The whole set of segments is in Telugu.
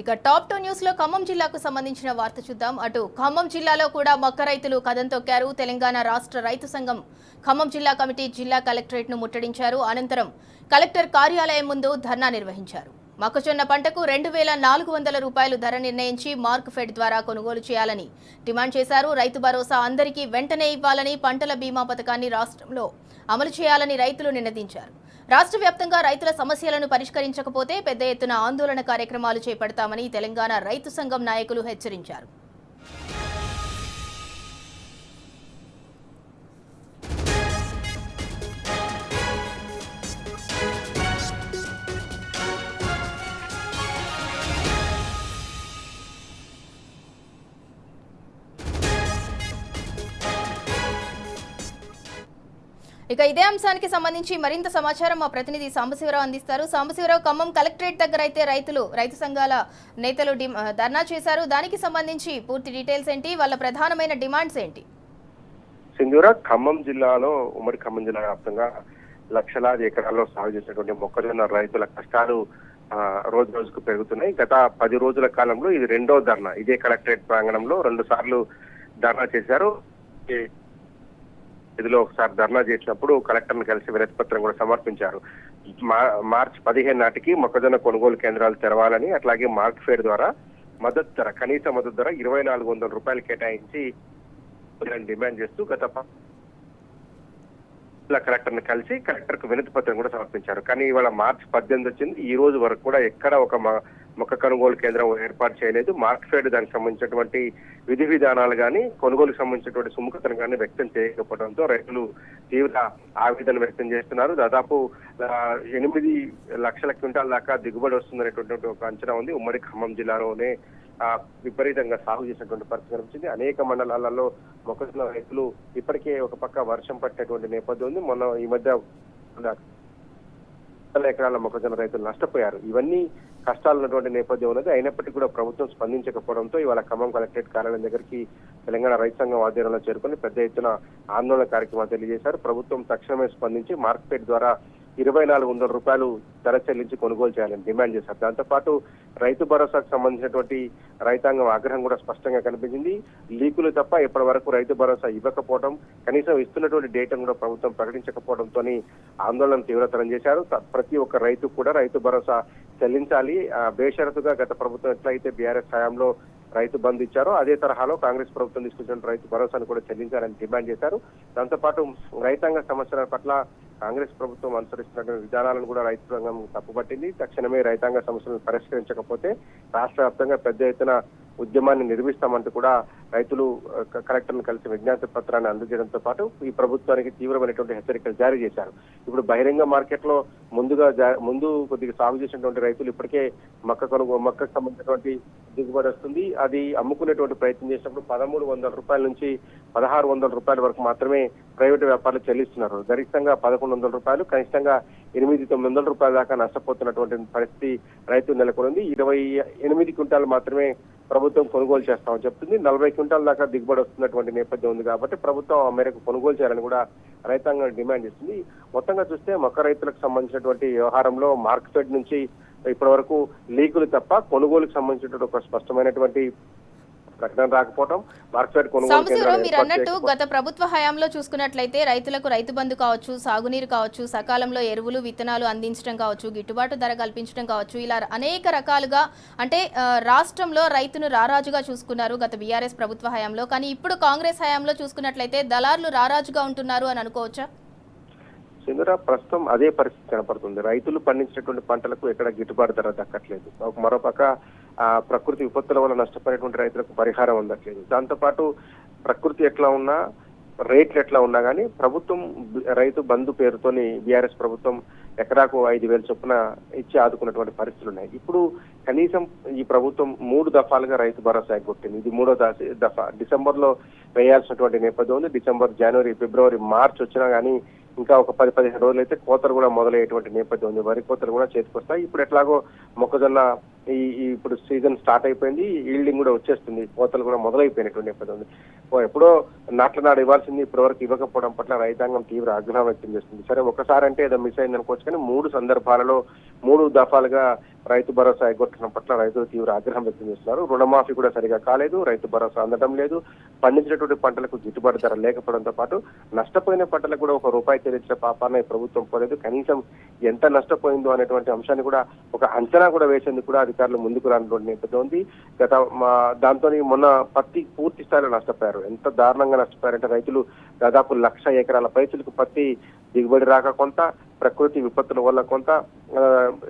ఇక టాప్ 2 న్యూస్ లో ఖమ్మం జిల్లాకు సంబంధించిన వార్త చూద్దాం. అటు ఖమ్మం జిల్లాలో కూడా మొక్క రైతులు కదం తొక్కారు. తెలంగాణ రాష్ట్ర రైతు సంఘం ఖమ్మం జిల్లా కమిటీ జిల్లా కలెక్టరేట్ ను ముట్టడించారు. అనంతరం కలెక్టర్ కార్యాలయం ముందు ధర్నా నిర్వహించారు. మొక్కజొన్న పంటకు 2400 రూపాయలు ధర నిర్ణయించి మార్క్ ఫెడ్ ద్వారా కొనుగోలు చేయాలని డిమాండ్ చేశారు. రైతు భరోసా అందరికీ వెంటనే ఇవ్వాలని, పంటల బీమా పథకాన్ని రాష్ట్రంలో అమలు చేయాలని రైతులు నినదించారు. రాష్ట్ర వ్యాప్తంగా రైతుల సమస్యలను పరిష్కరించకపోతే పెద్ద ఎత్తున ఆందోళన కార్యక్రమాలు చేపడతామని తెలంగాణ రైతు సంఘం నాయకులు హెచ్చరించారు. ఇక ఇదే అంశానికి సంబంధించి మరింత సమాచారం మా ప్రతినిధి సాంబశివరావు అందిస్తారు. సాంబశివరావు, ఖమ్మం కలెక్టరేట్ దగ్గర అయితే రైతు సంఘాల నేతలు ధర్నా చేశారు. దానికి సంబంధించి పూర్తి డీటెయిల్స్ ఏంటి, వాళ్ళ ప్రధానమైన డిమాండ్స్ ఏంటి? సింధూరా, ఖమ్మం జిల్లాలో ఉమ్మడి ఖమ్మం జిల్లా వ్యాప్తంగా లక్షలాది ఎకరాల్లో సాగు చేసినటువంటి మొక్కజొన్న రైతుల కష్టాలు రోజు రోజుకు పెరుగుతున్నాయి. గత 10 రోజుల కాలంలో ఇది రెండో ధర్నా. ఇదే కలెక్టరేట్ ప్రాంగణంలో 2 సార్లు ధర్నా చేశారు. ఇదిలో ఒకసారి ధర్నా చేసినప్పుడు కలెక్టర్ని కలిసి వినతి పత్రం కూడా సమర్పించారు. మార్చి 15 నాటికి మొక్కజొన్న కొనుగోలు కేంద్రాలు తెరవాలని, అట్లాగే మార్క్ ఫెడ్ ద్వారా మద్దతు ధర, కనీస మద్దతు ధర 2400 రూపాయలు కేటాయించి డిమాండ్ చేస్తూ గత కలెక్టర్ని కలిసి కలెక్టర్కు వినతి పత్రం కూడా సమర్పించారు. కానీ ఇవాళ మార్చి 18 వచ్చింది. ఈ రోజు వరకు కూడా ఎక్కడ ఒక మొక్క కొనుగోలు కేంద్రం ఏర్పాటు చేయలేదు. మార్క్ ఫెడ్ దానికి సంబంధించినటువంటి విధి విధానాలు కానీ, కొనుగోలుకు సంబంధించినటువంటి సుముఖతను కానీ వ్యక్తం చేయకపోవడంతో రైతులు తీవ్ర ఆవేదన వ్యక్తం చేస్తున్నారు. దాదాపు 8 లక్షల క్వింటాల దాకా దిగుబడి వస్తుందనేటువంటి ఒక అంచనా ఉంది. ఉమ్మడి ఖమ్మం జిల్లాలోనే విపరీతంగా సాగు చేసినటువంటి పరిస్థితి కనిపించింది. అనేక మండలాలలో మొక్కజొన్న రైతులు ఇప్పటికే ఒక పక్క వర్షం పట్టినటువంటి నేపథ్యం ఉంది. మొన్న ఈ మధ్య ఎకరాల మొక్కజొన్న రైతులు నష్టపోయారు. ఇవన్నీ కష్టాలు ఉన్నటువంటి నేపథ్యం ఉన్నది. అయినప్పటికీ కూడా ప్రభుత్వం స్పందించకపోవడంతో ఇవాళ ఖమ్మం కలెక్టరేట్ కార్యాలయం దగ్గరికి తెలంగాణ రైతు సంఘం ఆధ్వర్యంలో చేరుకుని పెద్ద ఎత్తున ఆందోళన కార్యక్రమాలు తెలియజేశారు. ప్రభుత్వం తక్షణమే స్పందించి మార్కెట్ ద్వారా 2400 రూపాయలు ధర చెల్లించి కొనుగోలు చేయాలని డిమాండ్ చేశారు. దాంతోపాటు రైతు భరోసాకు సంబంధించినటువంటి రైతాంగం ఆగ్రహం కూడా స్పష్టంగా కనిపించింది. లీకులు తప్ప ఇప్పటి వరకు రైతు భరోసా ఇవ్వకపోవడం, కనీసం ఇస్తున్నటువంటి డేటాను కూడా ప్రభుత్వం ప్రకటించకపోవడంతో ఆందోళన తీవ్రతరం చేశారు. ప్రతి ఒక్క రైతు కూడా రైతు భరోసా చెల్లించాలి. బేషరతుగా గత ప్రభుత్వం ఎట్లయితే బీఆర్ఎస్ హయాంలో రైతు బంధు ఇచ్చారో అదే తరహాలో కాంగ్రెస్ ప్రభుత్వం తీసుకొచ్చిన రైతు భరోసాను కూడా చెల్లించాలని డిమాండ్ చేశారు. దాంతోపాటు రైతాంగ సమస్యల పట్ల కాంగ్రెస్ ప్రభుత్వం అనుసరిస్తున్నటువంటి విధానాలను కూడా రైతు సంఘం తప్పుపట్టింది. తక్షణమే రైతాంగ సమస్యలను పరిష్కరించకపోతే రాష్ట్ర వ్యాప్తంగా పెద్ద ఎత్తున ఉద్యమాన్ని నిర్మిస్తామంటూ కూడా రైతులు కలెక్టర్ను కలిసి విజ్ఞప్తి పత్రాన్ని అందజేయడంతో పాటు ఈ ప్రభుత్వానికి తీవ్రమైనటువంటి హెచ్చరికలు జారీ చేశారు. ఇప్పుడు బహిరంగ మార్కెట్ లో ముందు కొద్దిగా సాగు చేసినటువంటి రైతులు ఇప్పటికే మొక్కకు సంబంధించినటువంటి దిగుబడి వస్తుంది. అది అమ్ముకునేటువంటి ప్రయత్నం చేసినప్పుడు 1300 రూపాయల నుంచి 1600 రూపాయల వరకు మాత్రమే ప్రైవేటు వ్యాపారులు చెల్లిస్తున్నారు. గరిష్టంగా 1100 రూపాయలు, కనిష్టంగా 800-900 రూపాయల దాకా నష్టపోతున్నటువంటి పరిస్థితి రైతు నెలకొంది. 28 క్వింటాలు మాత్రమే ప్రభుత్వం కొనుగోలు చేస్తామని చెప్తుంది. 40 క్వింటాల దాకా దిగుబడి వస్తున్నటువంటి నేపథ్యం ఉంది కాబట్టి ప్రభుత్వం ఆ మేరకు కొనుగోలు చేయాలని కూడా రైతాంగం డిమాండ్ చేస్తుంది. మొత్తంగా చూస్తే మొక్క రైతులకు సంబంధించినటువంటి వ్యవహారంలో మార్క్ ఫెడ్ నుంచి ఇప్పటి వరకు లీకులు తప్ప కొనుగోలుకు సంబంధించినటువంటి ఒక స్పష్టమైనటువంటి ప్రకటన రాకపోవడం, మార్కెట్ కొనుగోలు మీరు అన్నట్టు గత ప్రభుత్వ హయాంలో చూసుకున్నట్లయితే రైతులకు రైతు బంధు కావచ్చు, సాగునీరు కావచ్చు, సకాలంలో ఎరువులు విత్తనాలు అందించడం కావచ్చు, గిట్టుబాటు ధర కల్పించడం కావచ్చు, ఇలా అనేక రకాలుగా అంటే రాష్ట్రంలో రైతును రారాజుగా చూసుకున్నారు గత బీఆర్ఎస్ ప్రభుత్వ హయాంలో. కానీ ఇప్పుడు కాంగ్రెస్ హయాంలో చూసుకున్నట్లయితే దళారులు రారాజుగా ఉంటున్నారు అని అనుకోవచ్చా? సింధూరా, ప్రస్తుతం అదే పరిస్థితి కనపడుతుంది. రైతులు పండించినటువంటి పంటలకు ఎక్కడ గిట్టుబాటు ధర దక్కట్లేదు. మరోపక్క ప్రకృతి విపత్తుల వల్ల నష్టపోయినటువంటి రైతులకు పరిహారం అందట్లేదు. దాంతోపాటు ప్రకృతి ఎట్లా ఉన్నా, రేట్లు ఎట్లా ఉన్నా కానీ ప్రభుత్వం రైతు బంధు పేరుతోని బీఆర్ఎస్ ప్రభుత్వం ఎకరాకు 5000 చొప్పున ఇచ్చి ఆదుకున్నటువంటి పరిస్థితులు ఉన్నాయి. ఇప్పుడు కనీసం ఈ ప్రభుత్వం 3 దఫాలుగా రైతు భరోసా ఎగ్గొట్టింది. ఇది 3వ దఫా. డిసెంబర్ లో వేయాల్సినటువంటి నేపథ్యం ఉంది. డిసెంబర్, జనవరి, ఫిబ్రవరి, మార్చి వచ్చినా కానీ ఇంకా ఒక 10-15 రోజులు అయితే కోతలు కూడా మొదలయ్యేటువంటి నేపథ్యం ఉంది. వరి కోతలు కూడా చేతికొస్తాయి. ఇప్పుడు ఎట్లాగో మొక్కజొన్న ఇప్పుడు సీజన్ స్టార్ట్ అయిపోయింది, ఈల్డింగ్ కూడా వచ్చేస్తుంది, కోతలు కూడా మొదలైపోయినటువంటి నేపథ్యం ఉంది. ఎప్పుడో నాట్ల నాడు ఇవ్వాల్సింది ఇప్పటి వరకు ఇవ్వకపోవడం పట్ల రైతాంగం తీవ్ర ఆగ్రహం వ్యక్తం చేస్తుంది. సరే, ఒకసారి అంటే ఏదో మిస్ అయింది అనుకోవచ్చు, కానీ 3 సందర్భాలలో 3 దఫాలుగా రైతు భరోసా ఎగ్గొట్టడం పట్ల రైతులు తీవ్ర ఆగ్రహం వ్యక్తం చేస్తున్నారు. రుణమాఫీ కూడా సరిగా కాలేదు, రైతు భరోసా అందడం లేదు, పండించినటువంటి పంటలకు గిట్టుబాటు ధర లేకపోవడంతో పాటు నష్టపోయిన పంటలకు కూడా ₹1 చెల్లించిన పాపాన్ని ప్రభుత్వం పోలేదు. కనీసం ఎంత నష్టపోయిందో అనేటువంటి అంశాన్ని కూడా ఒక అంచనా కూడా వేసేందుకు కూడా అధికారులు ముందుకు రానటువంటి నేపథ్యం ఉంది. దాంతో మొన్న పత్తి పూర్తి స్థాయిలో నష్టపోయారు. ఎంత దారుణంగా నష్టపోయారంటే రైతులు దాదాపు 1,00,000 ఎకరాల పైసలకు పత్తి దిగుబడి రాక కొంత, ప్రకృతి విపత్తుల వల్ల కొంత,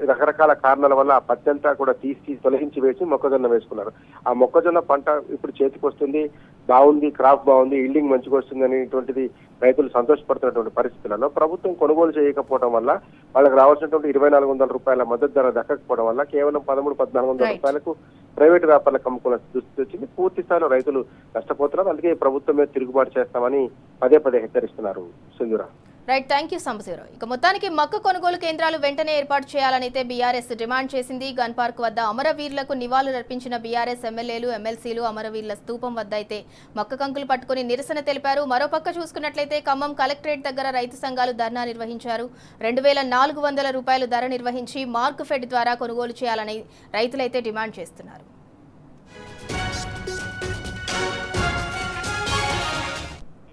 రకరకాల కారణాల వల్ల ఆ పత్తి అంతా కూడా తీసి తొలగించి వేసి మొక్కజొన్న వేసుకున్నారు. ఆ మొక్కజొన్న పంట ఇప్పుడు చేతికి వస్తుంది, బాగుంది, క్రాప్ బాగుంది, ఈల్డింగ్ మంచిగా వస్తుంది అనేటువంటిది రైతులు సంతోషపడుతున్నటువంటి పరిస్థితులలో ప్రభుత్వం కొనుగోలు చేయకపోవడం వల్ల వాళ్ళకి రావాల్సినటువంటి ₹2,400 మద్దతు ధర దక్కకపోవడం వల్ల కేవలం ₹13,000-1400 ప్రైవేటు వ్యాపారులకు అమ్ముకున్న దుస్థితి వచ్చింది. పూర్తి స్థాయిలో రైతులు నష్టపోతున్నారు. అందుకే ప్రభుత్వం మీద తిరుగుబాటు చేస్తామని పదే పదే హెచ్చరిస్తున్నారు. Sindhura. Right, thank you Sambasivarao. ఇక మొత్తానికి మక్క కొనుగోలు కేంద్రాలు వెంటనే ఏర్పాటు చేయాలనైతే బీఆర్ఎస్ డిమాండ్ చేసింది. గన్ పార్క్ వద్ద అమరవీరులకు నివాళులర్పించిన బీఆర్ఎస్ ఎమ్మెల్యేలు, ఎమ్మెల్సీలు అమరవీరుల స్తూపం వద్ద అయితే మక్క కంకులు పట్టుకుని నిరసన తెలిపారు. మరోపక్క చూసుకున్నట్లయితే ఖమ్మం కలెక్టరేట్ దగ్గర రైతు సంఘాలు ధర్నా నిర్వహించారు. ₹2,400 ధర నిర్వహించి మార్క్ ఫెడ్ ద్వారా కొనుగోలు చేయాలని రైతులైతే డిమాండ్ చేస్తున్నారు.